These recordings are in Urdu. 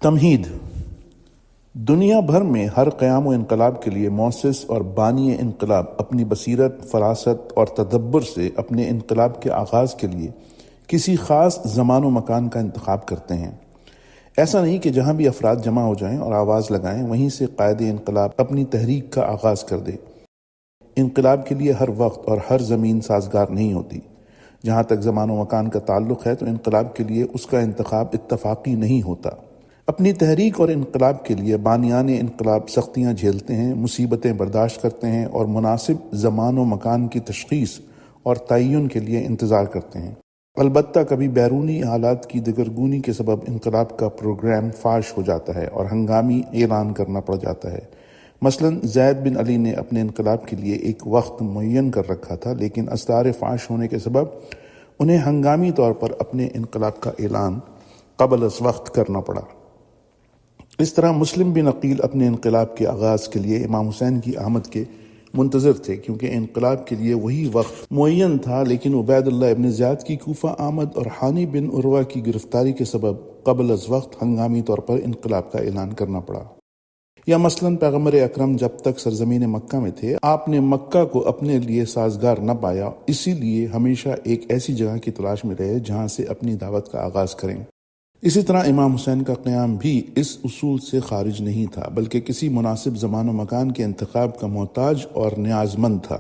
تمہید۔ دنیا بھر میں ہر قیام و انقلاب کے لیے مؤسس اور بانی انقلاب اپنی بصیرت، فراست اور تدبر سے اپنے انقلاب کے آغاز کے لیے کسی خاص زمان و مکان کا انتخاب کرتے ہیں۔ ایسا نہیں کہ جہاں بھی افراد جمع ہو جائیں اور آواز لگائیں وہیں سے قائد انقلاب اپنی تحریک کا آغاز کر دے۔ انقلاب کے لیے ہر وقت اور ہر زمین سازگار نہیں ہوتی۔ جہاں تک زمان و مکان کا تعلق ہے تو انقلاب کے لیے اس کا انتخاب اتفاقی نہیں ہوتا۔ اپنی تحریک اور انقلاب کے لیے بانیان انقلاب سختیاں جھیلتے ہیں، مصیبتیں برداشت کرتے ہیں اور مناسب زمان و مکان کی تشخیص اور تعین کے لیے انتظار کرتے ہیں۔ البتہ کبھی بیرونی حالات کی دگرگونی کے سبب انقلاب کا پروگرام فاش ہو جاتا ہے اور ہنگامی اعلان کرنا پڑ جاتا ہے۔ مثلاً زید بن علی نے اپنے انقلاب کے لیے ایک وقت معین کر رکھا تھا، لیکن اسرار فاش ہونے کے سبب انہیں ہنگامی طور پر اپنے انقلاب کا اعلان قبل از وقت کرنا پڑا۔ اس طرح مسلم بن عقیل اپنے انقلاب کے آغاز کے لیے امام حسین کی آمد کے منتظر تھے، کیونکہ انقلاب کے لیے وہی وقت معین تھا، لیکن عبید اللہ ابن زیاد کی کوفہ آمد اور ہانی بن عروہ کی گرفتاری کے سبب قبل از وقت ہنگامی طور پر انقلاب کا اعلان کرنا پڑا۔ یا مثلاً پیغمبر اکرم جب تک سرزمین مکہ میں تھے آپ نے مکہ کو اپنے لیے سازگار نہ پایا، اسی لیے ہمیشہ ایک ایسی جگہ کی تلاش میں رہے جہاں سے اپنی دعوت کا آغاز کریں۔ اسی طرح امام حسین کا قیام بھی اس اصول سے خارج نہیں تھا، بلکہ کسی مناسب زمان و مکان کے انتخاب کا محتاج اور نیاز مند تھا۔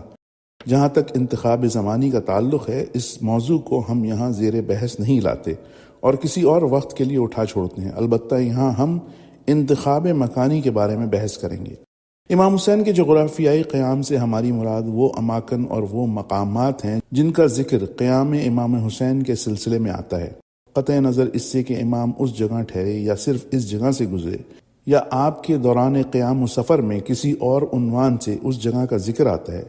جہاں تک انتخاب زمانی کا تعلق ہے، اس موضوع کو ہم یہاں زیر بحث نہیں لاتے اور کسی اور وقت کے لیے اٹھا چھوڑتے ہیں۔ البتہ یہاں ہم انتخاب مکانی کے بارے میں بحث کریں گے۔ امام حسین کے جغرافیائی قیام سے ہماری مراد وہ اماکن اور وہ مقامات ہیں جن کا ذکر قیام امام حسین کے سلسلے میں آتا ہے، قطع نظر اس سے کہ امام اس جگہ ٹھہرے یا صرف اس جگہ سے گزرے، یا آپ کے دوران قیام و سفر میں کسی اور عنوان سے اس جگہ کا ذکر آتا ہے۔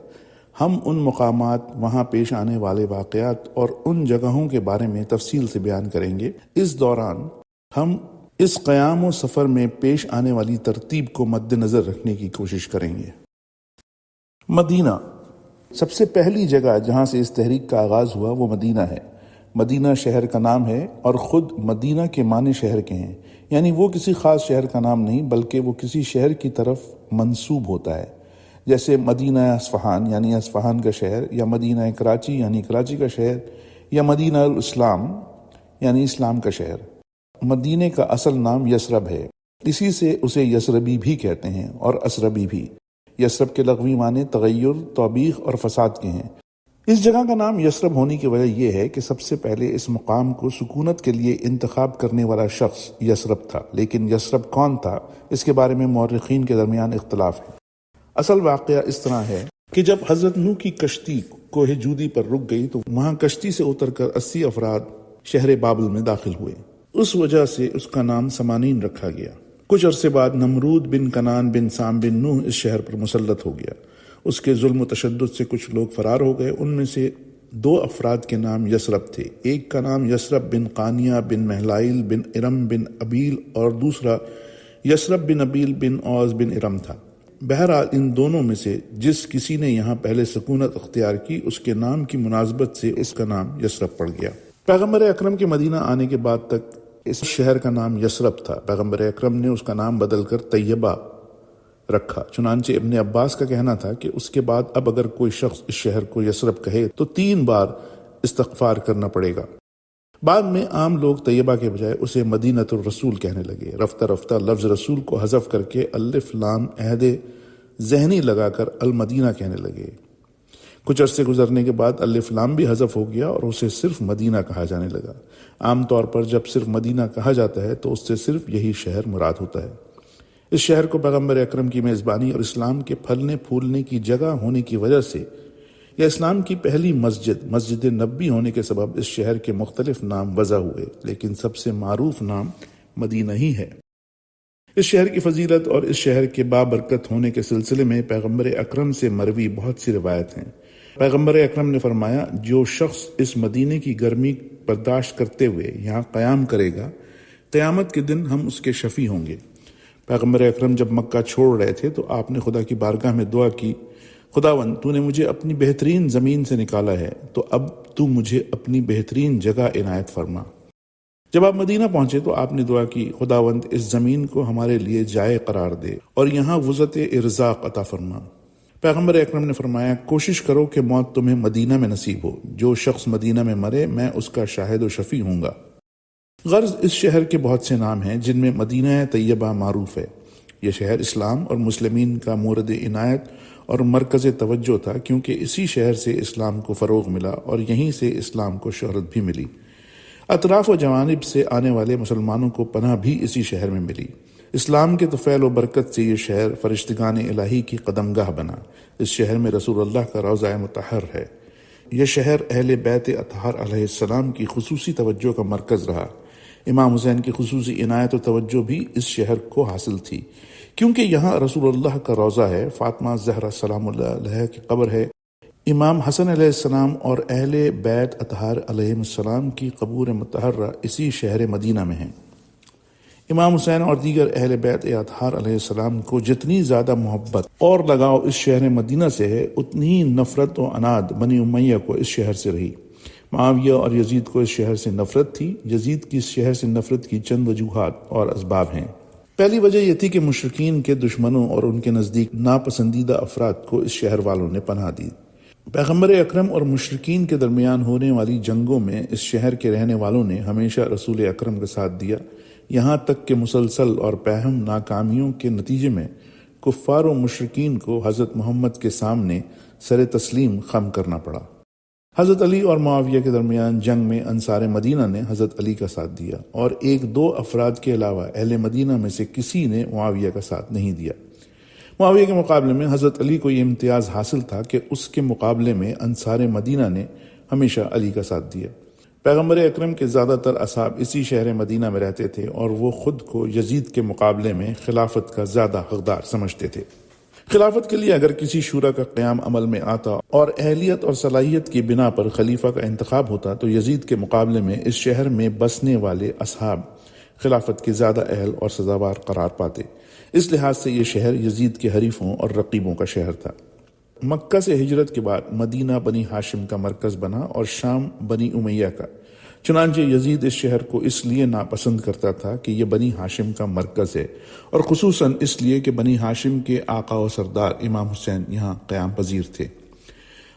ہم ان مقامات، وہاں پیش آنے والے واقعات اور ان جگہوں کے بارے میں تفصیل سے بیان کریں گے۔ اس دوران ہم اس قیام و سفر میں پیش آنے والی ترتیب کو مد نظر رکھنے کی کوشش کریں گے۔ مدینہ۔ سب سے پہلی جگہ جہاں سے اس تحریک کا آغاز ہوا وہ مدینہ ہے۔ مدینہ شہر کا نام ہے اور خود مدینہ کے معنی شہر کے ہیں، یعنی وہ کسی خاص شہر کا نام نہیں بلکہ وہ کسی شہر کی طرف منسوب ہوتا ہے، جیسے مدینہ اصفہان یعنی اصفہان کا شہر، یا مدینہ کراچی یعنی کراچی کا شہر، یا مدینہ الاسلام یعنی اسلام کا شہر۔ مدینہ کا اصل نام یثرب ہے، اسی سے اسے یثربی بھی کہتے ہیں اور اسربی بھی۔ یثرب کے لغوی معنی تغیر، توبیخ اور فساد کے ہیں۔ اس جگہ کا نام یثرب ہونے کی وجہ یہ ہے کہ سب سے پہلے اس مقام کو سکونت کے لیے انتخاب کرنے والا شخص یثرب تھا، لیکن یثرب کون تھا اس کے بارے میں مورخین کے درمیان اختلاف ہے۔ اصل واقعہ اس طرح ہے کہ جب حضرت نوح کی کشتی کوہ جودی پر رک گئی تو وہاں کشتی سے اتر کر 80 افراد شہر بابل میں داخل ہوئے، اس وجہ سے اس کا نام سمانین رکھا گیا۔ کچھ عرصے بعد نمرود بن کنان بن سام بن نوح اس شہر پر مسلط ہو گیا۔ اس کے ظلم و تشدد سے کچھ لوگ فرار ہو گئے، ان میں سے 2 افراد کے نام یثرب تھے۔ ایک کا نام یثرب بن قانیہ بن مہلائل بن ارم بن ابیل اور دوسرا یثرب بن ابیل بن اوز بن ارم تھا۔ بہرحال ان دونوں میں سے جس کسی نے یہاں پہلے سکونت اختیار کی اس کے نام کی مناسبت سے اس کا نام یثرب پڑ گیا۔ پیغمبر اکرم کے مدینہ آنے کے بعد تک اس شہر کا نام یثرب تھا۔ پیغمبر اکرم نے اس کا نام بدل کر طیبہ رکھا۔ چنانچہ ابن عباس کا کہنا تھا کہ اس کے بعد اب اگر کوئی شخص اس شہر کو یثرب کہے تو 3 بار استغفار کرنا پڑے گا۔ بعد میں عام لوگ طیبہ کے بجائے اسے مدینۃ الرسول کہنے لگے۔ رفتہ رفتہ لفظ رسول کو حذف کر کے الف لام عہد ذہنی لگا کر المدینہ کہنے لگے۔ کچھ عرصے گزرنے کے بعد الف لام بھی حذف ہو گیا اور اسے صرف مدینہ کہا جانے لگا۔ عام طور پر جب صرف مدینہ کہا جاتا ہے تو اس سے صرف یہی شہر مراد ہوتا ہے۔ اس شہر کو پیغمبر اکرم کی میزبانی اور اسلام کے پھلنے پھولنے کی جگہ ہونے کی وجہ سے، یا اسلام کی پہلی مسجد نبوی ہونے کے سبب اس شہر کے مختلف نام وضع ہوئے، لیکن سب سے معروف نام مدینہ ہی ہے۔ اس شہر کی فضیلت اور اس شہر کے بابرکت ہونے کے سلسلے میں پیغمبر اکرم سے مروی بہت سی روایت ہیں۔ پیغمبر اکرم نے فرمایا، جو شخص اس مدینے کی گرمی برداشت کرتے ہوئے یہاں قیام کرے گا، قیامت کے دن ہم اس کے شفیع ہوں گے۔ پیغمبر اکرم جب مکہ چھوڑ رہے تھے تو آپ نے خدا کی بارگاہ میں دعا کی، خداوند تو نے مجھے اپنی بہترین زمین سے نکالا ہے، تو اب تو مجھے اپنی بہترین جگہ عنایت فرما۔ جب آپ مدینہ پہنچے تو آپ نے دعا کی، خداوند اس زمین کو ہمارے لیے جائے قرار دے اور یہاں وسعت ارزاق عطا فرما۔ پیغمبر اکرم نے فرمایا، کوشش کرو کہ موت تمہیں مدینہ میں نصیب ہو، جو شخص مدینہ میں مرے میں اس کا شاہد و شفیع ہوں گا۔ غرض اس شہر کے بہت سے نام ہیں جن میں مدینہ طیبہ معروف ہے۔ یہ شہر اسلام اور مسلمین کا مورد عنایت اور مرکز توجہ تھا، کیونکہ اسی شہر سے اسلام کو فروغ ملا اور یہیں سے اسلام کو شہرت بھی ملی۔ اطراف و جوانب سے آنے والے مسلمانوں کو پناہ بھی اسی شہر میں ملی۔ اسلام کے طفیل و برکت سے یہ شہر فرشتگان الہی کی قدم گاہ بنا۔ اس شہر میں رسول اللہ کا روضہ مطہر ہے۔ یہ شہر اہل بیت اطہار علیہ السلام کی خصوصی توجہ کا مرکز رہا۔ امام حسین کی خصوصی عنایت و توجہ بھی اس شہر کو حاصل تھی، کیونکہ یہاں رسول اللہ کا روضہ ہے، فاطمہ زہرا سلام اللہ علیہ کی قبر ہے، امام حسن علیہ السلام اور اہل بیت اطہار علیہ السلام کی قبور مطہرہ اسی شہر مدینہ میں ہیں۔ امام حسین اور دیگر اہل بیت اطہار علیہ السلام کو جتنی زیادہ محبت اور لگاؤ اس شہر مدینہ سے ہے، اتنی ہی نفرت و عناد بنی امیہ کو اس شہر سے رہی۔ معاویہ اور یزید کو اس شہر سے نفرت تھی۔ یزید کی اس شہر سے نفرت کی چند وجوہات اور اسباب ہیں۔ پہلی وجہ یہ تھی کہ مشرکین کے دشمنوں اور ان کے نزدیک ناپسندیدہ افراد کو اس شہر والوں نے پناہ دی۔ پیغمبر اکرم اور مشرکین کے درمیان ہونے والی جنگوں میں اس شہر کے رہنے والوں نے ہمیشہ رسول اکرم کا ساتھ دیا، یہاں تک کہ مسلسل اور پہم ناکامیوں کے نتیجے میں کفار و مشرکین کو حضرت محمد کے سامنے سر تسلیم خم کرنا پڑا۔ حضرت علی اور معاویہ کے درمیان جنگ میں انصار مدینہ نے حضرت علی کا ساتھ دیا، اور ایک دو افراد کے علاوہ اہل مدینہ میں سے کسی نے معاویہ کا ساتھ نہیں دیا۔ معاویہ کے مقابلے میں حضرت علی کو یہ امتیاز حاصل تھا کہ اس کے مقابلے میں انصار مدینہ نے ہمیشہ علی کا ساتھ دیا۔ پیغمبر اکرم کے زیادہ تر اصحاب اسی شہر مدینہ میں رہتے تھے اور وہ خود کو یزید کے مقابلے میں خلافت کا زیادہ حقدار سمجھتے تھے۔ خلافت کے لیے اگر کسی شورا کا قیام عمل میں آتا اور اہلیت اور صلاحیت کی بنا پر خلیفہ کا انتخاب ہوتا تو یزید کے مقابلے میں اس شہر میں بسنے والے اصحاب خلافت کے زیادہ اہل اور سزاوار قرار پاتے۔ اس لحاظ سے یہ شہر یزید کے حریفوں اور رقیبوں کا شہر تھا۔ مکہ سے ہجرت کے بعد مدینہ بنی ہاشم کا مرکز بنا اور شام بنی امیہ کا۔ چنانچہ یزید اس شہر کو اس لیے ناپسند کرتا تھا کہ یہ بنی ہاشم کا مرکز ہے، اور خصوصاً اس لیے کہ بنی ہاشم کے آقا و سردار امام حسین یہاں قیام پذیر تھے۔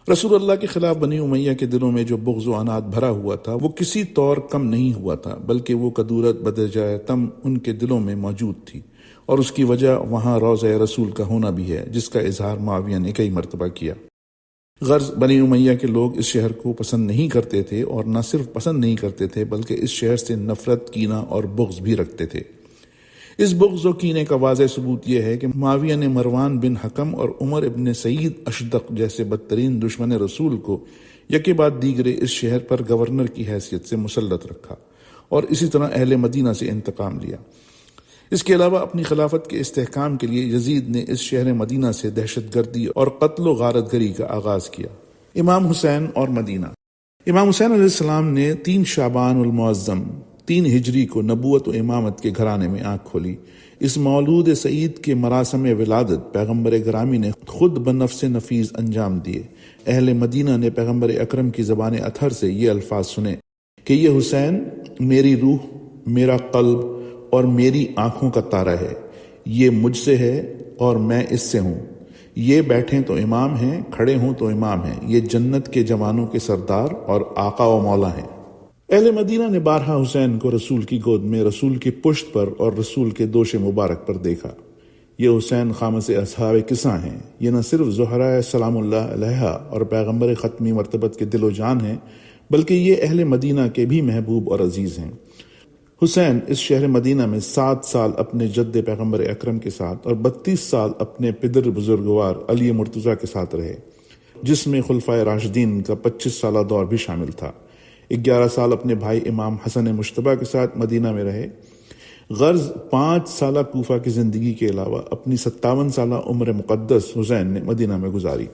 رسول اللہ کے خلاف بنی امیہ کے دلوں میں جو بغض و عناد بھرا ہوا تھا وہ کسی طور کم نہیں ہوا تھا، بلکہ وہ کدورت بدجائے تم ان کے دلوں میں موجود تھی، اور اس کی وجہ وہاں روضہ رسول کا ہونا بھی ہے، جس کا اظہار معاویہ نے کئی مرتبہ کیا۔ غرض بنی امیہ کے لوگ اس شہر کو پسند نہیں کرتے تھے، اور نہ صرف پسند نہیں کرتے تھے بلکہ اس شہر سے نفرت، کینہ اور بغض بھی رکھتے تھے۔ اس بغض و کینے کا واضح ثبوت یہ ہے کہ معاویہ نے مروان بن حکم اور عمر ابن سعید اشدق جیسے بدترین دشمن رسول کو یکے بعد دیگرے اس شہر پر گورنر کی حیثیت سے مسلط رکھا، اور اسی طرح اہل مدینہ سے انتقام لیا۔ اس کے علاوہ اپنی خلافت کے استحکام کے لیے یزید نے اس شہر مدینہ سے دہشت گردی اور قتل و غارت گری کا آغاز کیا۔ امام حسین اور مدینہ۔ امام حسین علیہ السلام نے 3 شعبان المعظم 3 ہجری کو نبوت و امامت کے گھرانے میں آنکھ کھولی۔ اس مولود سعید کے مراسم ولادت پیغمبر گرامی نے خود بنفس نفیس انجام دیے۔ اہل مدینہ نے پیغمبر اکرم کی زبان اطہر سے یہ الفاظ سنے کہ یہ حسین میری روح، میرا قلب اور میری آنکھوں کا تارا ہے، یہ مجھ سے ہے اور میں اس سے ہوں، یہ بیٹھیں تو امام ہیں، کھڑے ہوں تو امام ہیں، یہ جنت کے جوانوں کے سردار اور آقا و مولا ہیں۔ اہل مدینہ نے بارہا حسین کو رسول کی گود میں، رسول کی پشت پر اور رسول کے دوش مبارک پر دیکھا۔ یہ حسین خامس اصحاب کساں ہیں، یہ نہ صرف زہرا سلام اللہ علیہا اور پیغمبر ختمی مرتبت کے دل و جان ہیں، بلکہ یہ اہل مدینہ کے بھی محبوب اور عزیز ہیں۔ حسین اس شہر مدینہ میں 7 سال اپنے جد پیغمبر اکرم کے ساتھ اور 32 سال اپنے پدر بزرگوار علی مرتضیٰ کے ساتھ رہے، جس میں خلفائے راشدین کا 25 سالہ دور بھی شامل تھا۔ 11 سال اپنے بھائی امام حسن مجتبیٰ کے ساتھ مدینہ میں رہے۔ غرض 5 سالہ کوفہ کی زندگی کے علاوہ اپنی 57 سالہ عمر مقدس حسین نے مدینہ میں گزاری۔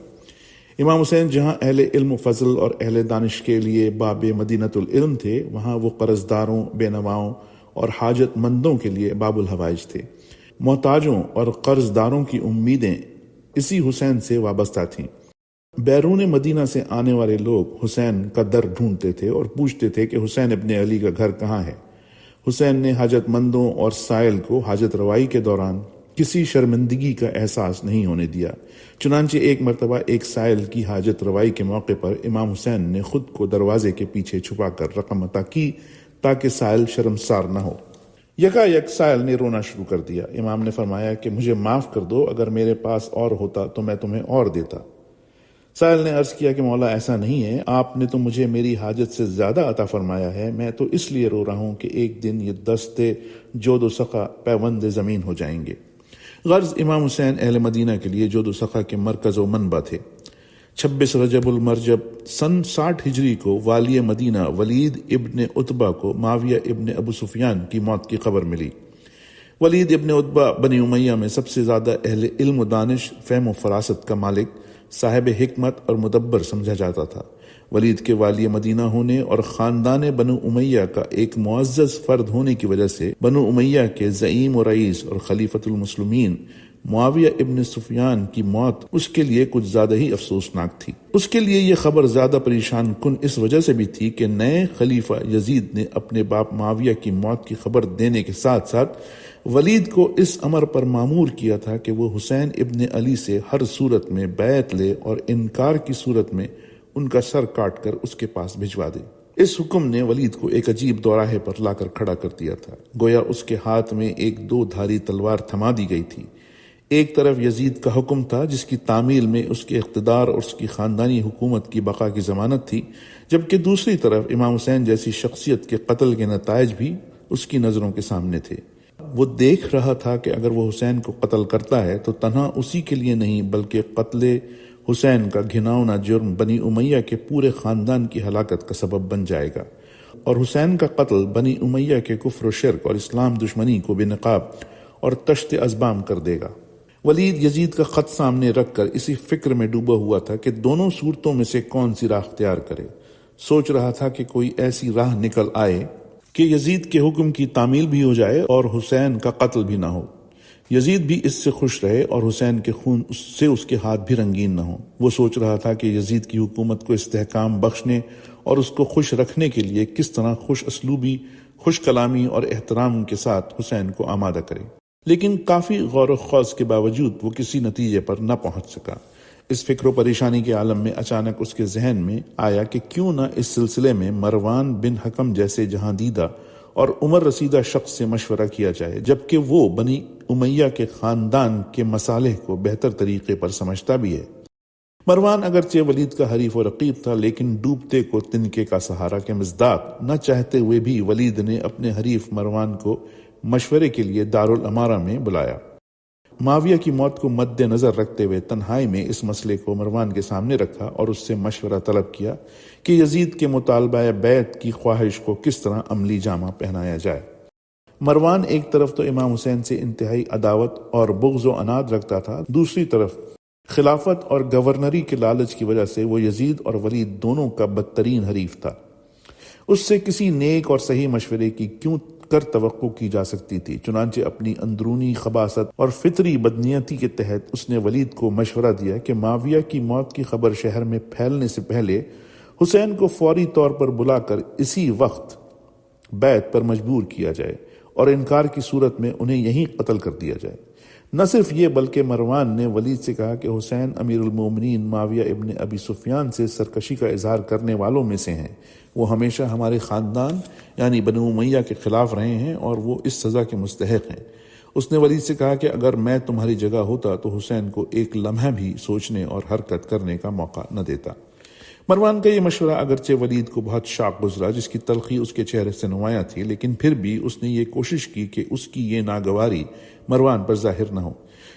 امام حسین جہاں اہل علم و فضل اور اہل دانش کے لیے باب مدینۃ العلم تھے، وہاں وہ قرض داروں، بے نواؤں اور حاجت مندوں کے لیے باب الحوائج تھے۔ محتاجوں اور قرض داروں کی امیدیں اسی حسین سے وابستہ تھیں۔ بیرون مدینہ سے آنے والے لوگ حسین کا در ڈھونڈتے تھے اور پوچھتے تھے کہ حسین ابن علی کا گھر کہاں ہے۔ حسین نے حاجت مندوں اور سائل کو حاجت روائی کے دوران کسی شرمندگی کا احساس نہیں ہونے دیا۔ چنانچہ ایک مرتبہ ایک سائل کی حاجت روائی کے موقع پر امام حسین نے خود کو دروازے کے پیچھے چھپا کر رقم عطا کی تاکہ سائل شرمسار نہ ہو۔ یکایک سائل نے رونا شروع کر دیا۔ امام نے فرمایا کہ مجھے معاف کر دو، اگر میرے پاس اور ہوتا تو میں تمہیں اور دیتا۔ سائل نے عرض کیا کہ مولا ایسا نہیں ہے، آپ نے تو مجھے میری حاجت سے زیادہ عطا فرمایا ہے، میں تو اس لیے رو رہا ہوں کہ ایک دن یہ دستے جود و سخا پیوند زمین ہو جائیں گے۔ غرض امام حسین اہل مدینہ کے لیے جود و سخا کے مرکز و منبع تھے۔ 26 رجب المرجب سن 60 ہجری کو والی مدینہ ولید ابن عتبہ کو معاویہ ابن ابو سفیان کی موت کی خبر ملی۔ ولید ابن عتبہ بنی امیہ میں سب سے زیادہ اہل علم و دانش، فہم و فراست کا مالک، صاحب حکمت اور مدبر سمجھا جاتا تھا۔ ولید کے والی مدینہ ہونے اور خاندان بنو امیہ کا ایک معزز فرد ہونے کی وجہ سے بنو امیہ کے زعیم و رئیس اور خلیفۃ المسلمین معاویہ ابن سفیان کی موت اس کے لیے کچھ زیادہ ہی افسوسناک تھی۔ اس کے لیے یہ خبر زیادہ پریشان کن اس وجہ سے بھی تھی کہ نئے خلیفہ یزید نے اپنے باپ معاویہ کی موت کی خبر دینے کے ساتھ ساتھ ولید کو اس امر پر مامور کیا تھا کہ وہ حسین ابن علی سے ہر صورت میں بیعت لے اور انکار کی صورت میں ان کا سر کاٹ کر اس کے پاس بھجوا دے۔ اس حکم نے ولید کو ایک عجیب دوراہے پر لا کر کھڑا کر دیا تھا، گویا اس کے ہاتھ میں ایک 2 دھاری تلوار تھما دی گئی تھی۔ ایک طرف یزید کا حکم تھا جس کی تعمیل میں اس کے اقتدار اور اس کی خاندانی حکومت کی بقا کی ضمانت تھی، جبکہ دوسری طرف امام حسین جیسی شخصیت کے قتل کے نتائج بھی اس کی نظروں کے سامنے تھے۔ وہ دیکھ رہا تھا کہ اگر وہ حسین کو قتل کرتا ہے تو تنہا اسی کے لیے نہیں بلکہ قتل حسین کا گھناؤنا جرم بنی امیہ کے پورے خاندان کی ہلاکت کا سبب بن جائے گا، اور حسین کا قتل بنی امیہ کے کفر و شرک اور اسلام دشمنی کو بے نقاب اور تشت ازبام کر دے گا۔ ولید یزید کا خط سامنے رکھ کر اسی فکر میں ڈوبا ہوا تھا کہ دونوں صورتوں میں سے کون سی راہ اختیار کرے۔ سوچ رہا تھا کہ کوئی ایسی راہ نکل آئے کہ یزید کے حکم کی تعمیل بھی ہو جائے اور حسین کا قتل بھی نہ ہو، یزید بھی اس سے خوش رہے اور حسین کے خون سے اس کے ہاتھ بھی رنگین نہ ہوں۔ وہ سوچ رہا تھا کہ یزید کی حکومت کو استحکام بخشنے اور اس کو خوش رکھنے کے لیے کس طرح خوش اسلوبی، خوش کلامی اور احترام کے ساتھ حسین کو آمادہ کرے، لیکن کافی غور و خوض کے باوجود وہ کسی نتیجے پر نہ پہنچ سکا۔ اس فکر و پریشانی کے عالم میں اچانک اس کے ذہن میں آیا کہ کیوں نہ اس سلسلے میں مروان بن حکم جیسے جہاں دیدہ اور عمر رسیدہ شخص سے مشورہ کیا جائے، جبکہ وہ بنی امیہ کے خاندان کے مصالح کو بہتر طریقے پر سمجھتا بھی ہے۔ مروان اگرچہ ولید کا حریف و رقیب تھا، لیکن ڈوبتے کو تنکے کا سہارا کے مصداق نہ چاہتے ہوئے بھی ولید نے اپنے حریف مروان کو مشورے کے لیے دارالامارہ میں بلایا۔ معاویہ کی موت کو مد نظر رکھتے ہوئے تنہائی میں اس مسئلے کو مروان کے سامنے رکھا اور اس سے مشورہ طلب کیا کہ یزید کے مطالبہ بیعت کی خواہش کو کس طرح عملی جامہ پہنایا جائے۔ مروان ایک طرف تو امام حسین سے انتہائی عداوت اور بغض و عناد رکھتا تھا، دوسری طرف خلافت اور گورنری کے لالچ کی وجہ سے وہ یزید اور ولید دونوں کا بدترین حریف تھا۔ اس سے کسی نیک اور صحیح مشورے کی کیوں کر توقع کی جا سکتی تھی؟ چنانچہ اپنی اندرونی خباثت اور فطری بدنیتی کے تحت اس نے ولید کو مشورہ دیا کہ معاویہ کی موت کی خبر شہر میں پھیلنے سے پہلے حسین کو فوری طور پر بلا کر اسی وقت بیعت پر مجبور کیا جائے اور انکار کی صورت میں انہیں یہیں قتل کر دیا جائے۔ نہ صرف یہ بلکہ مروان نے ولید سے کہا کہ حسین امیر المومنین معاویہ ابن ابی سفیان سے سرکشی کا اظہار کرنے والوں میں سے ہیں، وہ ہمیشہ ہمارے خاندان یعنی بنو امیہ کے خلاف رہے ہیں اور وہ اس سزا کے مستحق ہیں۔ اس نے ولید سے کہا کہ اگر میں تمہاری جگہ ہوتا تو حسین کو ایک لمحہ بھی سوچنے اور حرکت کرنے کا موقع نہ دیتا۔ مروان کا یہ مشورہ اگرچہ ولید کو بہت شاق گزرا، جس کی تلخی اس کے چہرے سے نمایاں تھی، لیکن پھر بھی اس نے یہ کوشش کی کہ اس کی یہ ناگواری مروان پر ظاہر نہ ہو۔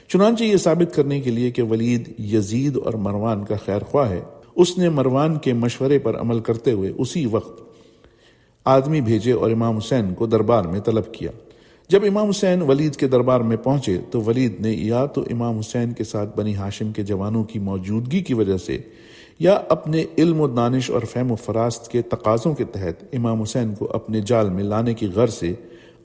چنانچہ یہ ثابت کرنے کے لیے کہ ولید یزید اور مروان کا خیر خواہ ہے، اس نے مروان کے مشورے پر عمل کرتے ہوئے اسی وقت آدمی بھیجے اور امام حسین کو دربار میں طلب کیا۔ جب امام حسین ولید کے دربار میں پہنچے تو ولید نے یا تو امام حسین کے ساتھ بنی ہاشم کے جوانوں کی موجودگی کی وجہ سے یا اپنے علم و دانش اور فہم و فراست کے تقاضوں کے تحت امام حسین کو اپنے جال میں لانے کی غرض سے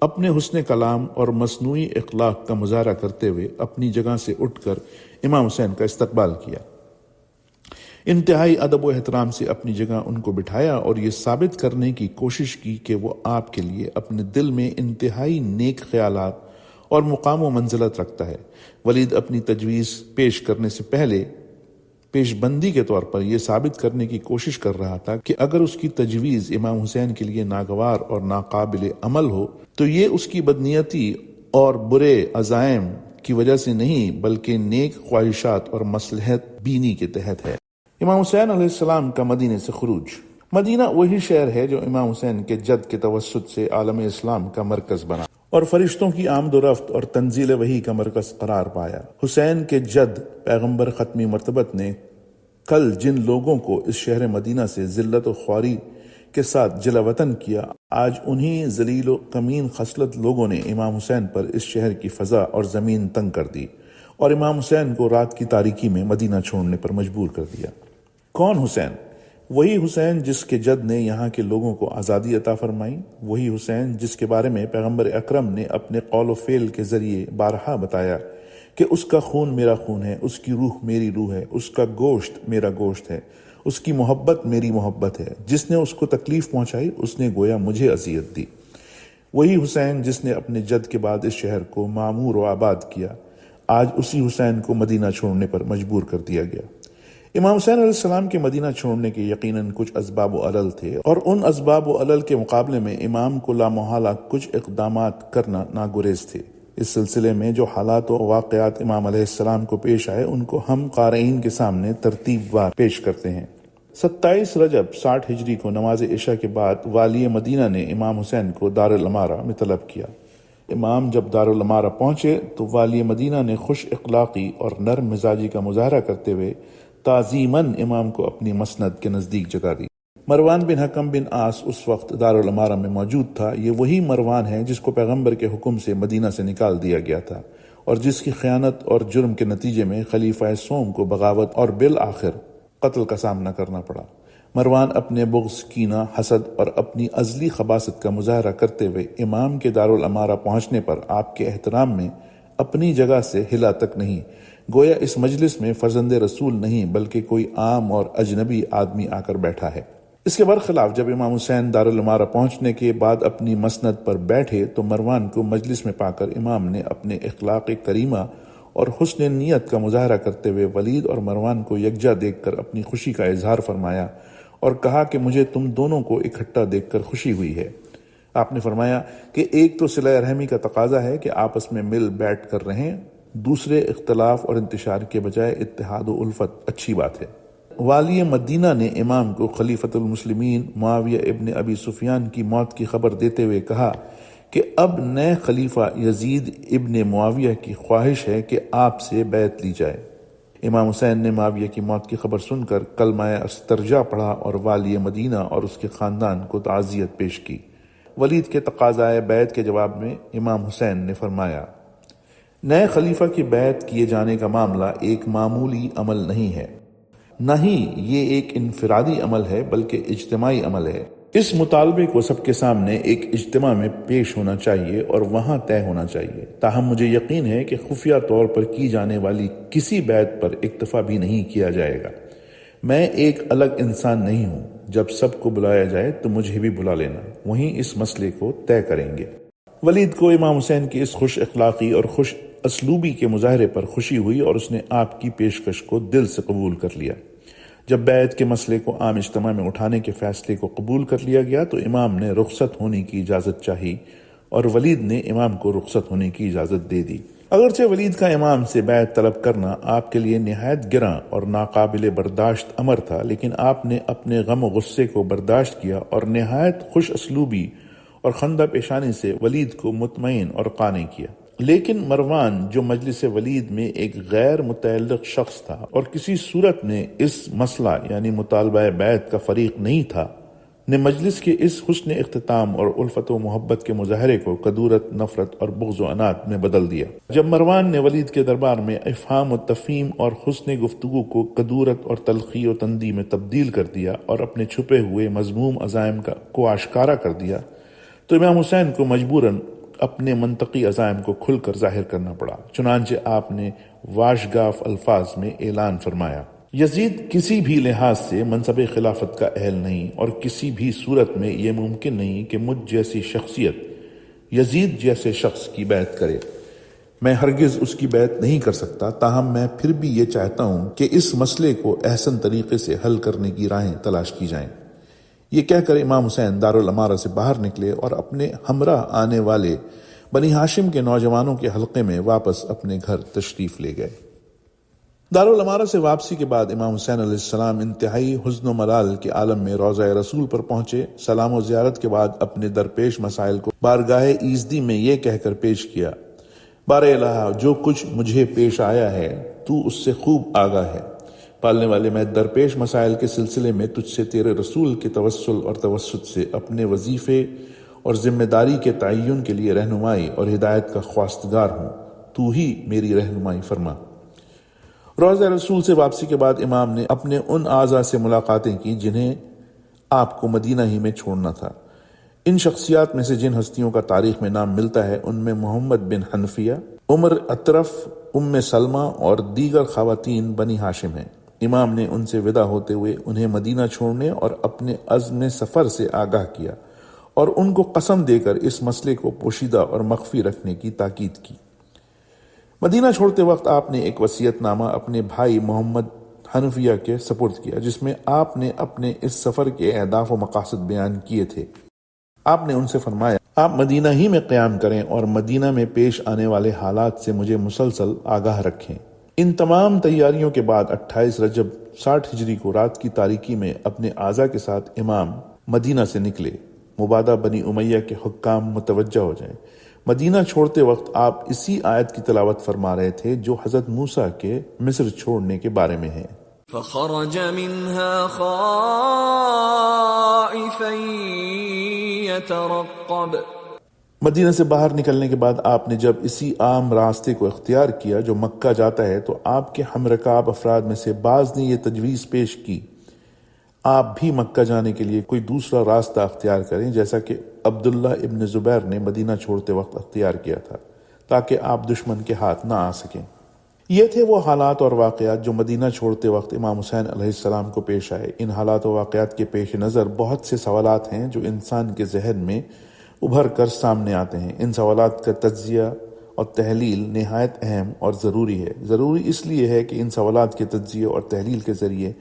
اپنے حسن کلام اور مصنوعی اخلاق کا مظاہرہ کرتے ہوئے اپنی جگہ سے اٹھ کر امام حسین کا استقبال کیا۔ انتہائی ادب و احترام سے اپنی جگہ ان کو بٹھایا اور یہ ثابت کرنے کی کوشش کی کہ وہ آپ کے لیے اپنے دل میں انتہائی نیک خیالات اور مقام و منزلت رکھتا ہے۔ ولید اپنی تجویز پیش کرنے سے پہلے پیش بندی کے طور پر یہ ثابت کرنے کی کوشش کر رہا تھا کہ اگر اس کی تجویز امام حسین کے لیے ناگوار اور ناقابل عمل ہو تو یہ اس کی بدنیتی اور برے عزائم کی وجہ سے نہیں بلکہ نیک خواہشات اور مصلحت بینی کے تحت ہے۔ امام حسین علیہ السلام کا مدینے سے خروج۔ مدینہ وہی شہر ہے جو امام حسین کے جد کے توسط سے عالم اسلام کا مرکز بنا اور فرشتوں کی آمد و رفت اور تنزیل وحی کا مرکز قرار پایا۔ حسین کے جد پیغمبر ختمی مرتبت نے کل جن لوگوں کو اس شہر مدینہ سے ذلت و خواری کے ساتھ جلا وطن کیا، آج انہی ذلیل و کمین خصلت لوگوں نے امام حسین پر اس شہر کی فضا اور زمین تنگ کر دی اور امام حسین کو رات کی تاریکی میں مدینہ چھوڑنے پر مجبور کر دیا۔ کون حسین؟ وہی حسین جس کے جد نے یہاں کے لوگوں کو آزادی عطا فرمائی، وہی حسین جس کے بارے میں پیغمبر اکرم نے اپنے قول و فعل کے ذریعے بارہا بتایا کہ اس کا خون میرا خون ہے، اس کی روح میری روح ہے، اس کا گوشت میرا گوشت ہے، اس کی محبت میری محبت ہے، جس نے اس کو تکلیف پہنچائی اس نے گویا مجھے اذیت دی۔ وہی حسین جس نے اپنے جد کے بعد اس شہر کو معمور و آباد کیا، آج اسی حسین کو مدینہ چھوڑنے پر مجبور کر دیا گیا۔ امام حسین علیہ السلام کے مدینہ چھوڑنے کے یقیناً کچھ اسباب و علل تھے اور ان اسباب و علل کے مقابلے میں امام کو لامحالہ کچھ اقدامات کرنا ناگزیر تھے۔ اس سلسلے میں جو حالات و واقعات امام علیہ السلام کو پیش آئے ان کو ہم قارئین کے سامنے ترتیب وار پیش کرتے ہیں۔ 27 رجب 60 ہجری کو نماز عشاء کے بعد والی مدینہ نے امام حسین کو دارالامارہ میں طلب کیا۔ امام جب دارالامارہ پہنچے تو والی مدینہ نے خوش اخلاقی اور نرم مزاجی کا مظاہرہ کرتے ہوئے تعظیماً امام کو اپنی مسند کے نزدیک جگہ دی۔ مروان بن حکم بن عاص اس وقت دارالامارہ میں موجود تھا۔ یہ وہی مروان ہے جس کو پیغمبر کے حکم سے مدینہ سے نکال دیا گیا تھا اور جس کی خیانت اور جرم کے نتیجے میں خلیفہ سوم کو بغاوت اور بالآخر قتل کا سامنا کرنا پڑا۔ مروان اپنے بغض، کینہ، حسد اور اپنی ازلی خباثت کا مظاہرہ کرتے ہوئے امام کے دارالامارہ پہنچنے پر آپ کے احترام میں اپنی جگہ سے ہلا تک نہیں، گویا اس مجلس میں فرزند رسول نہیں بلکہ کوئی عام اور اجنبی آدمی آ کر بیٹھا ہے۔ اس کے برخلاف جب امام حسین دارالامارہ پہنچنے کے بعد اپنی مسند پر بیٹھے تو مروان کو مجلس میں پا کر امام نے اپنے اخلاق کریمہ اور حسن نیت کا مظاہرہ کرتے ہوئے ولید اور مروان کو یکجا دیکھ کر اپنی خوشی کا اظہار فرمایا اور کہا کہ مجھے تم دونوں کو اکٹھا دیکھ کر خوشی ہوئی ہے۔ آپ نے فرمایا کہ ایک تو صلہ رحمی کا تقاضا ہے کہ آپس میں مل بیٹھ کر رہیں، دوسرے اختلاف اور انتشار کے بجائے اتحاد و الفت اچھی بات ہے۔ والی مدینہ نے امام کو خلیفۃ المسلمین معاویہ ابن ابی سفیان کی موت کی خبر دیتے ہوئے کہا کہ اب نئے خلیفہ یزید ابن معاویہ کی خواہش ہے کہ آپ سے بیعت لی جائے۔ امام حسین نے معاویہ کی موت کی خبر سن کر کلمہ استرجاع پڑھا اور والی مدینہ اور اس کے خاندان کو تعزیت پیش کی۔ ولید کے تقاضائے بیعت کے جواب میں امام حسین نے فرمایا، نئے خلیفہ کی بیعت کیے جانے کا معاملہ ایک معمولی عمل نہیں ہے، نہ ہی یہ ایک انفرادی عمل ہے بلکہ اجتماعی عمل ہے۔ اس مطالبے کو سب کے سامنے ایک اجتماع میں پیش ہونا چاہیے اور وہاں طے ہونا چاہیے۔ تاہم مجھے یقین ہے کہ خفیہ طور پر کی جانے والی کسی بیعت پر اکتفا بھی نہیں کیا جائے گا۔ میں ایک الگ انسان نہیں ہوں، جب سب کو بلایا جائے تو مجھے بھی بلا لینا، وہیں اس مسئلے کو طے کریں گے۔ ولید کو امام حسین کی اس خوش اخلاقی اور خوش اسلوبی کے مظاہرے پر خوشی ہوئی اور اس نے آپ کی پیشکش کو دل سے قبول کر لیا۔ جب بیعت کے مسئلے کو عام اجتماع میں اٹھانے کے فیصلے کو قبول کر لیا گیا تو امام نے رخصت ہونے کی اجازت چاہی اور ولید نے امام کو رخصت ہونے کی اجازت دے دی۔ اگرچہ ولید کا امام سے بیعت طلب کرنا آپ کے لیے نہایت گراں اور ناقابل برداشت امر تھا، لیکن آپ نے اپنے غم و غصے کو برداشت کیا اور نہایت خوش اسلوبی اور خندہ پیشانی سے ولید کو مطمئن اور قانع کیا۔ لیکن مروان، جو مجلس ولید میں ایک غیر متعلق شخص تھا اور کسی صورت میں اس مسئلہ یعنی مطالبہ بیعت کا فریق نہیں تھا، نے مجلس کے اس حسن اختتام اور الفت و محبت کے مظاہرے کو کدورت، نفرت اور بغض و عناد میں بدل دیا۔ جب مروان نے ولید کے دربار میں افہام و تفہیم اور حسن گفتگو کو کدورت اور تلخی و تندی میں تبدیل کر دیا اور اپنے چھپے ہوئے مذموم عزائم کو آشکارا کر دیا تو امام حسین کو مجبوراً اپنے منطقی عزائم کو کھل کر ظاہر کرنا پڑا۔ چنانچہ آپ نے واشگاف الفاظ میں اعلان فرمایا، یزید کسی بھی لحاظ سے منصب خلافت کا اہل نہیں، اور کسی بھی صورت میں یہ ممکن نہیں کہ مجھ جیسی شخصیت یزید جیسے شخص کی بیعت کرے۔ میں ہرگز اس کی بیعت نہیں کر سکتا، تاہم میں پھر بھی یہ چاہتا ہوں کہ اس مسئلے کو احسن طریقے سے حل کرنے کی راہیں تلاش کی جائیں۔ یہ کہہ کر امام حسین دارالامارہ سے باہر نکلے اور اپنے ہمراہ آنے والے بنی ہاشم کے نوجوانوں کے حلقے میں واپس اپنے گھر تشریف لے گئے۔ دارالامارہ سے واپسی کے بعد امام حسین علیہ السلام انتہائی حزن و ملال کے عالم میں روضہ رسول پر پہنچے۔ سلام و زیارت کے بعد اپنے درپیش مسائل کو بارگاہ ایزدی میں یہ کہہ کر پیش کیا: بار الہ، جو کچھ مجھے پیش آیا ہے تو اس سے خوب آگاہ ہے۔ پالنے والے، میں درپیش مسائل کے سلسلے میں تجھ سے تیرے رسول کے توسل اور توسط سے اپنے وظیفے اور ذمہ داری کے تعین کے لیے رہنمائی اور ہدایت کا خواستگار ہوں، تو ہی میری رہنمائی فرما۔ روضہ رسول سے واپسی کے بعد امام نے اپنے ان اعضاء سے ملاقاتیں کی جنہیں آپ کو مدینہ ہی میں چھوڑنا تھا۔ ان شخصیات میں سے جن ہستیوں کا تاریخ میں نام ملتا ہے ان میں محمد بن حنفیہ، عمر اطرف، ام سلمہ اور دیگر خواتین بنی ہاشم ہیں۔ امام نے ان سے ودا ہوتے ہوئے انہیں مدینہ چھوڑنے اور اپنے عزم سفر سے آگاہ کیا اور ان کو قسم دے کر اس مسئلے کو پوشیدہ اور مخفی رکھنے کی تاکید کی۔ مدینہ چھوڑتے وقت آپ نے ایک وصیت نامہ اپنے بھائی محمد حنفیہ کے سپرد کیا، جس میں آپ نے اپنے اس سفر کے اہداف و مقاصد بیان کیے تھے۔ آپ نے ان سے فرمایا: آپ مدینہ ہی میں قیام کریں اور مدینہ میں پیش آنے والے حالات سے مجھے مسلسل آگاہ رکھیں۔ ان تمام تیاریوں کے بعد 28 رجب 60 ہجری کو رات کی تاریکی میں اپنے اعضاء کے ساتھ امام مدینہ سے نکلے۔ مبادہ بنی امیہ کے حکام متوجہ ہو جائیں۔ مدینہ چھوڑتے وقت آپ اسی آیت کی تلاوت فرما رہے تھے جو حضرت موسیٰ کے مصر چھوڑنے کے بارے میں ہے۔ فخرج منها خائفا يترقب۔ مدینہ سے باہر نکلنے کے بعد آپ نے جب اسی عام راستے کو اختیار کیا جو مکہ جاتا ہے، تو آپ کے ہمرکاب افراد میں سے بعض نے یہ تجویز پیش کی آپ بھی مکہ جانے کے لیے کوئی دوسرا راستہ اختیار کریں، جیسا کہ عبداللہ ابن زبیر نے مدینہ چھوڑتے وقت اختیار کیا تھا، تاکہ آپ دشمن کے ہاتھ نہ آ سکیں۔ یہ تھے وہ حالات اور واقعات جو مدینہ چھوڑتے وقت امام حسین علیہ السلام کو پیش آئے۔ ان حالات و واقعات کے پیش نظر بہت سے سوالات ہیں جو انسان کے ذہن میں ابھر کر سامنے آتے ہیں۔ ان سوالات کا تجزیہ اور تحلیل نہایت اہم اور ضروری ہے۔ ضروری اس لیے ہے کہ ان سوالات کے تجزیے اور تحلیل کے ذریعے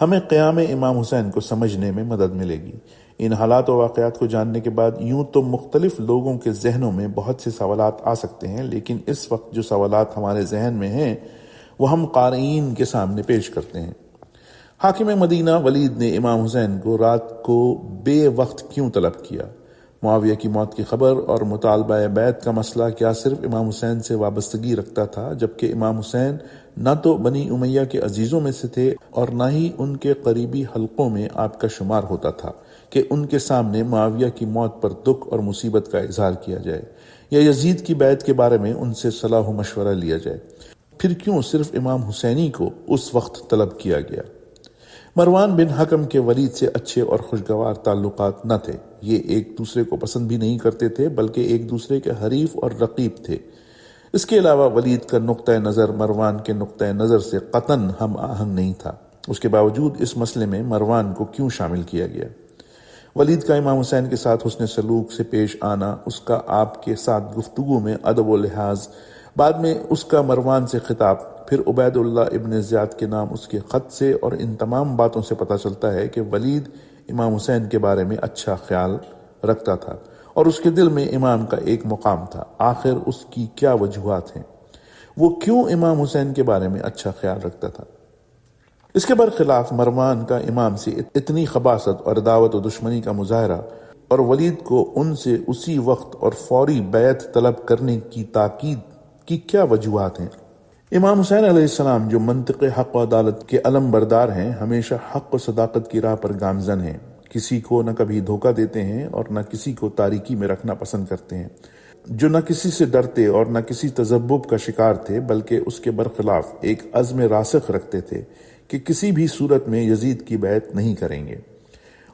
ہمیں قیام امام حسین کو سمجھنے میں مدد ملے گی۔ ان حالات و واقعات کو جاننے کے بعد یوں تو مختلف لوگوں کے ذہنوں میں بہت سے سوالات آ سکتے ہیں، لیکن اس وقت جو سوالات ہمارے ذہن میں ہیں وہ ہم قارئین کے سامنے پیش کرتے ہیں۔ حاکم مدینہ ولید نے امام حسین کو رات کو بے وقت کیوں طلب کیا؟ معاویہ کی موت کی خبر اور مطالبہ بیعت کا مسئلہ کیا صرف امام حسین سے وابستگی رکھتا تھا، جبکہ امام حسین نہ تو بنی امیہ کے عزیزوں میں سے تھے اور نہ ہی ان کے قریبی حلقوں میں آپ کا شمار ہوتا تھا کہ ان کے سامنے معاویہ کی موت پر دکھ اور مصیبت کا اظہار کیا جائے یا یزید کی بیعت کے بارے میں ان سے صلاح و مشورہ لیا جائے؟ پھر کیوں صرف امام حسینی کو اس وقت طلب کیا گیا؟ مروان بن حکم کے ولید سے اچھے اور خوشگوار تعلقات نہ تھے۔ یہ ایک دوسرے کو پسند بھی نہیں کرتے تھے، بلکہ ایک دوسرے کے حریف اور رقیب تھے۔ اس کے علاوہ ولید کا نقطہ نظر مروان کے نقطہ نظر سے قطعاً ہم آہنگ نہیں تھا۔ اس کے باوجود اس مسئلے میں مروان کو کیوں شامل کیا گیا؟ ولید کا امام حسین کے ساتھ حسن سلوک سے پیش آنا، اس کا آپ کے ساتھ گفتگو میں ادب و لحاظ، بعد میں اس کا مروان سے خطاب، پھر عبید اللہ ابن زیاد کے نام اس کے خط سے، اور ان تمام باتوں سے پتہ چلتا ہے کہ ولید امام حسین کے بارے میں اچھا خیال رکھتا تھا اور اس کے دل میں امام کا ایک مقام تھا۔ آخر اس کی کیا وجوہات ہیں؟ وہ کیوں امام حسین کے بارے میں اچھا خیال رکھتا تھا؟ اس کے برخلاف مروان کا امام سے اتنی خباثت اور عداوت و دشمنی کا مظاہرہ اور ولید کو ان سے اسی وقت اور فوری بیعت طلب کرنے کی تاکید کی کیا وجوہات ہیں؟ امام حسین علیہ السلام جو منطق حق و عدالت کے علم بردار ہیں، ہمیشہ حق و صداقت کی راہ پر گامزن ہیں، کسی کو نہ کبھی دھوکہ دیتے ہیں اور نہ کسی کو تاریکی میں رکھنا پسند کرتے ہیں، جو نہ کسی سے ڈرتے اور نہ کسی تذبذب کا شکار تھے، بلکہ اس کے برخلاف ایک عزم راسخ رکھتے تھے کہ کسی بھی صورت میں یزید کی بیعت نہیں کریں گے۔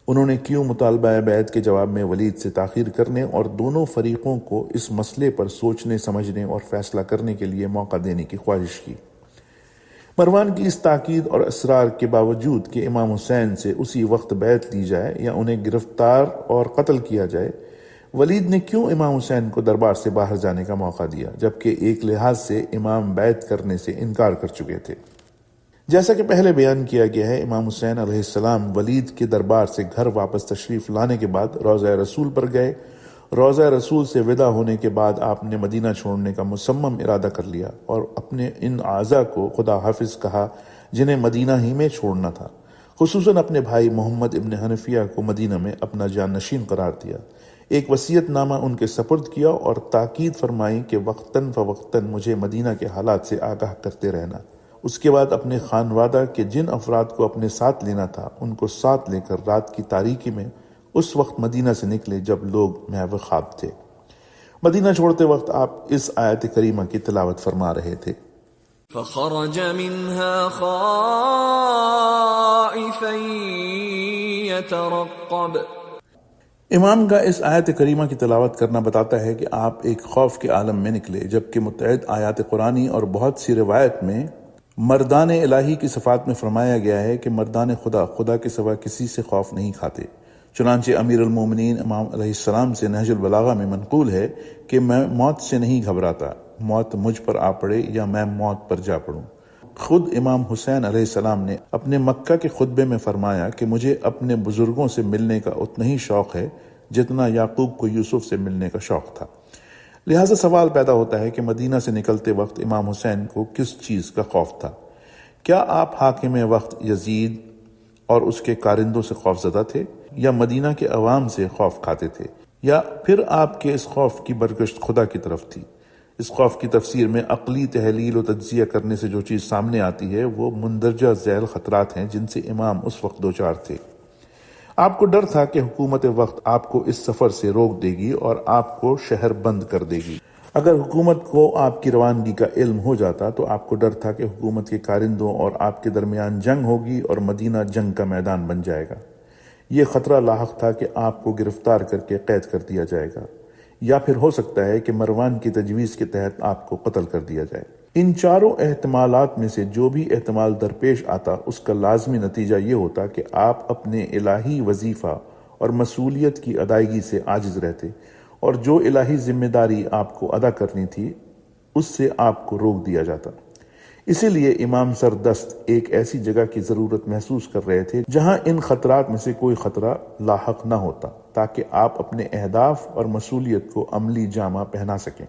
انہوں نے کیوں مطالبہ بیعت کے جواب میں ولید سے تاخیر کرنے اور دونوں فریقوں کو اس مسئلے پر سوچنے، سمجھنے اور فیصلہ کرنے کے لیے موقع دینے کی خواہش کی؟ مروان کی اس تاکید اور اصرار کے باوجود کہ امام حسین سے اسی وقت بیعت لی جائے یا انہیں گرفتار اور قتل کیا جائے، ولید نے کیوں امام حسین کو دربار سے باہر جانے کا موقع دیا، جبکہ ایک لحاظ سے امام بیعت کرنے سے انکار کر چکے تھے؟ جیسا کہ پہلے بیان کیا گیا ہے، امام حسین علیہ السلام ولید کے دربار سے گھر واپس تشریف لانے کے بعد روضہ رسول پر گئے۔ روضہ رسول سے ودا ہونے کے بعد آپ نے مدینہ چھوڑنے کا مصمم ارادہ کر لیا اور اپنے ان اعضاء کو خدا حافظ کہا جنہیں مدینہ ہی میں چھوڑنا تھا، خصوصاً اپنے بھائی محمد ابن حنفیہ کو مدینہ میں اپنا جانشین قرار دیا، ایک وصیت نامہ ان کے سپرد کیا اور تاکید فرمائی کہ وقتاً فوقتاً مجھے مدینہ کے حالات سے آگاہ کرتے رہنا۔ اس کے بعد اپنے خانوادہ کے جن افراد کو اپنے ساتھ لینا تھا ان کو ساتھ لے کر رات کی تاریکی میں اس وقت مدینہ سے نکلے جب لوگ محو خواب تھے۔ مدینہ چھوڑتے وقت آپ اس آیت کریمہ کی تلاوت فرما رہے تھے۔ فخرج منها خائفا يترقب۔ امام کا اس آیت کریمہ کی تلاوت کرنا بتاتا ہے کہ آپ ایک خوف کے عالم میں نکلے، جبکہ متعدد آیات قرآنی اور بہت سی روایت میں مردان الہی کی صفات میں فرمایا گیا ہے کہ مردان خدا کے سوا کسی سے خوف نہیں کھاتے۔ چنانچہ امیر المومنین امام علیہ السلام سے نہج البلاغہ میں منقول ہے کہ میں موت سے نہیں گھبراتا، موت مجھ پر آ پڑے یا میں موت پر جا پڑوں۔ خود امام حسین علیہ السلام نے اپنے مکہ کے خطبے میں فرمایا کہ مجھے اپنے بزرگوں سے ملنے کا اتنا ہی شوق ہے جتنا یعقوب کو یوسف سے ملنے کا شوق تھا۔ لہٰذا سوال پیدا ہوتا ہے کہ مدینہ سے نکلتے وقت امام حسین کو کس چیز کا خوف تھا؟ کیا آپ حاکم وقت یزید اور اس کے کارندوں سے خوف زدہ تھے، یا مدینہ کے عوام سے خوف کھاتے تھے، یا پھر آپ کے اس خوف کی برگشت خدا کی طرف تھی؟ اس خوف کی تفسیر میں عقلی تحلیل و تجزیہ کرنے سے جو چیز سامنے آتی ہے وہ مندرجہ ذیل خطرات ہیں جن سے امام اس وقت دوچار تھے۔ آپ کو ڈر تھا کہ حکومت وقت آپ کو اس سفر سے روک دے گی اور آپ کو شہر بند کر دے گی۔ اگر حکومت کو آپ کی روانگی کا علم ہو جاتا تو آپ کو ڈر تھا کہ حکومت کے کارندوں اور آپ کے درمیان جنگ ہوگی اور مدینہ جنگ کا میدان بن جائے گا۔ یہ خطرہ لاحق تھا کہ آپ کو گرفتار کر کے قید کر دیا جائے گا، یا پھر ہو سکتا ہے کہ مروان کی تجویز کے تحت آپ کو قتل کر دیا جائے۔ ان چاروں احتمالات میں سے جو بھی احتمال درپیش آتا اس کا لازمی نتیجہ یہ ہوتا کہ آپ اپنے الہی وظیفہ اور مسئولیت کی ادائیگی سے عاجز رہتے، اور جو الہی ذمہ داری آپ کو ادا کرنی تھی اس سے آپ کو روک دیا جاتا۔ اسی لیے امام سردست ایک ایسی جگہ کی ضرورت محسوس کر رہے تھے جہاں ان خطرات میں سے کوئی خطرہ لاحق نہ ہوتا، تاکہ آپ اپنے اہداف اور مسئولیت کو عملی جامہ پہنا سکیں۔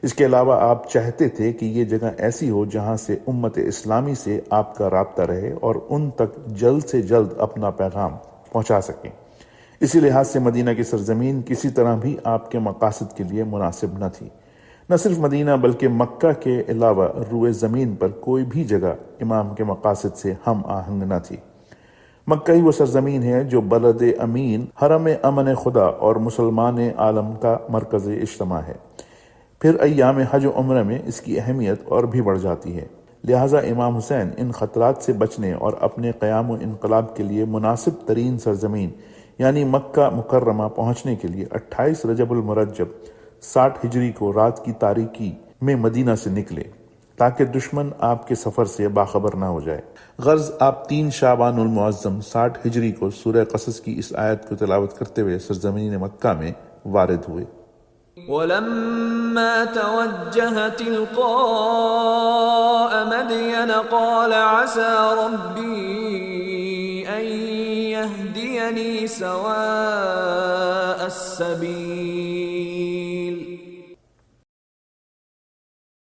اس کے علاوہ آپ چاہتے تھے کہ یہ جگہ ایسی ہو جہاں سے امت اسلامی سے آپ کا رابطہ رہے اور ان تک جلد سے جلد اپنا پیغام پہنچا سکیں۔ اسی لحاظ سے مدینہ کی سرزمین کسی طرح بھی آپ کے مقاصد کے لیے مناسب نہ تھی۔ نہ صرف مدینہ بلکہ مکہ کے علاوہ روئے زمین پر کوئی بھی جگہ امام کے مقاصد سے ہم آہنگ نہ تھی۔ مکہ ہی وہ سرزمین ہے جو بلد امین، حرم امن خدا اور مسلمان عالم کا مرکز اجتماع ہے۔ پھر ایام حج و عمرہ میں اس کی اہمیت اور بھی بڑھ جاتی ہے۔ لہٰذا امام حسین ان خطرات سے بچنے اور اپنے قیام و انقلاب کے لیے مناسب ترین سرزمین یعنی مکہ مکرمہ پہنچنے کے لیے 28 رجب المرجب 60 ہجری کو رات کی تاریکی میں مدینہ سے نکلے تاکہ دشمن آپ کے سفر سے باخبر نہ ہو جائے۔ غرض آپ 3 شعبان المعظم 60 ہجری کو سورہ قصص کی اس آیت کو تلاوت کرتے ہوئے سرزمین مکہ میں وارد ہوئے۔ ولما توجه تلقاء مدين قال عسى ربي أن يهديني سواء السبيل